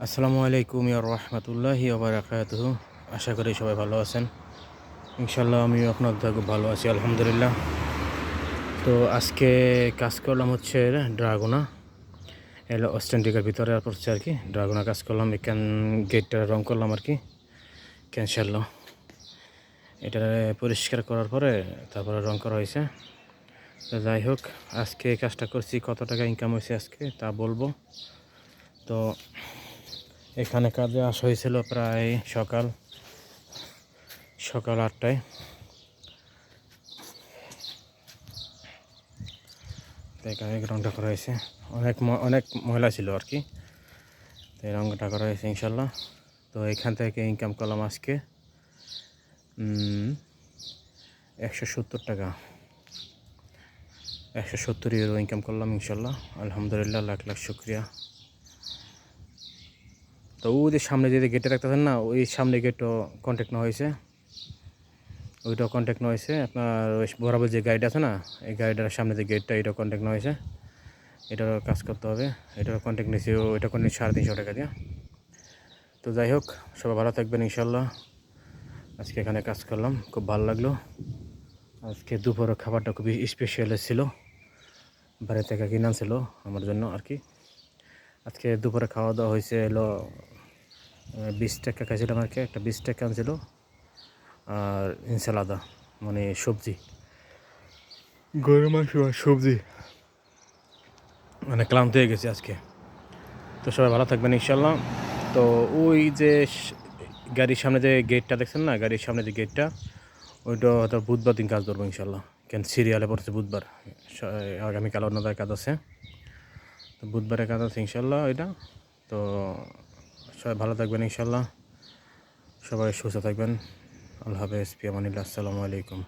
আসসালামু আলাইকুম ইয়া রাহমাতুল্লাহি ওয়া বারাকাতুহু। আশা করি সবাই ভালো আছেন। ইনশাআল্লাহ আমিও আপনাদের খুব ভালো আছি আলহামদুলিল্লাহ। তো আজকে কাজ করলাম হচ্ছে ড্রাগনা, এলো অস্টেন্টিকার ভিতরে পড়ছে আর কি। ড্রাগনা কাজ করলাম, এখান গেটটা রং করলাম আর কি ইনশাআল্লাহ। এটা পরিষ্কার করার পরে তারপরে রং করা হয়েছে। তো যাই হোক, আজকে এই কাজটা করছি, কত টাকা ইনকাম হয়েছে আজকে তা বলবো। তো এখানে কাজে আসা হয়েছিল প্রায় সকাল সকাল 8টায়। তো এখানে রংটা করা হয়েছে, অনেক ময়লা ছিল আর কি। তো এই রংটা করা হয়েছে ইনশাল্লাহ। তো এখান থেকে ইনকাম করলাম আজকে 170 টাকা, 170 ইউরো ইনকাম করলাম ইনশাল্লাহ। আলহামদুলিল্লাহ, লাখ লাখ শুক্রিয়া। তো ওই যে সামনে যে গেটে রাখতেছেন না, ওই সামনে গেটও কন্ট্যাক্ট নেওয়া হয়েছে, ওইটাও কন্ট্যাক্ট নেওয়া হয়েছে। আপনার ওই বরাবর যে গাইড আছে না, এই গাইডের সামনে যে গেটটা, এটাও কন্ট্যাক্ট নেওয়া হয়েছে। এটারও কাজ করতে হবে, এটারও কন্ট্যাক্ট নিয়েছি, ওইটা কন্ট্যাক্ট 350 টাকা দিয়ে। তো যাই হোক, সবাই ভালো থাকবেন ইনশাল্লাহ। আজকে এখানে কাজ করলাম, খুব ভালো লাগলো। আজকে দুপুরের খাবারটা খুবই স্পেশাল ছিল, বাইরে থেকে কিনে আনছিল আমার জন্য আর কি। আজকে দুপুরে খাওয়া দাওয়া হয়েছে হলো 20 টাকা খাইছিলাম আর কি, একটা 20 টাকা আনছিল। আর ইনসালাদা মানে সবজি, গরুর মাংস আর সবজি। মানে ক্লান্ত হয়ে গেছে আজকে। তো সবাই ভালো থাকবেন ইনশাল্লাহ। তো ওই যে গাড়ির সামনে যে গেটটা দেখছেন না, গাড়ির সামনে যে গেটটা, ওইটা হয়তো বুধবার দিন কাজ ধরবো ইনশাল্লাহ। কেন সিরিয়ালে পড়ছে বুধবার, আগামীকাল অন্যদের কাজ আছে। তো বুধবারে কাজ আছে ইনশাল্লাহ এটা। তো সবাই ভালো থাকবেন ইনশাল্লাহ, সবাই সুস্থ থাকবেন। আল্লাহ হাফেজ, ফি আমানিল্লাহ, আসসালামু আলাইকুম।